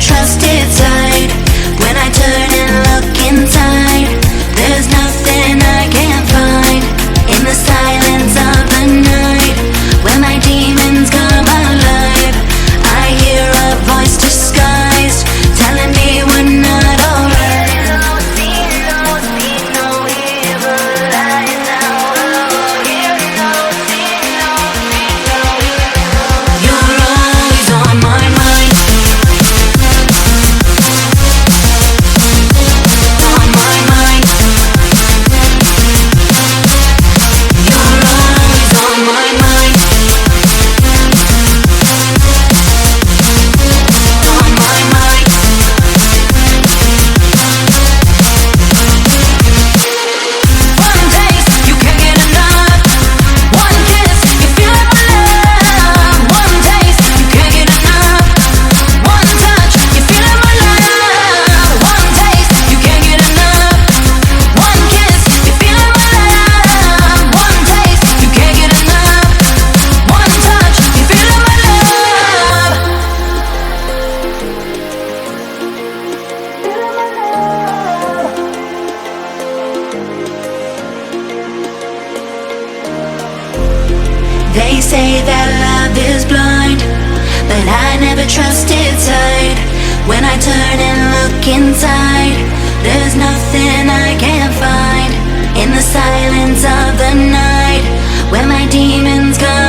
trusted side. When I turn and look inside, there's nothing I can't find. In the silence of the night, when my demons come alive, I hear a voice disguised, telling me we're not alright. You're always on my mind. On my mind. You're always on my mind. On my mind. One taste, you can't get enough. One kiss, you feel it my love. One taste, you can't get enough. One touch, you feel it my love. One taste, you can't get enough. One kiss, you feel it my love. One taste, you can't get enough. One touch, you feel it my love. They say that love is blind, but I never trusted sight. When I turn and look inside, there's nothing I can't find. In the silence of the night, when my demons come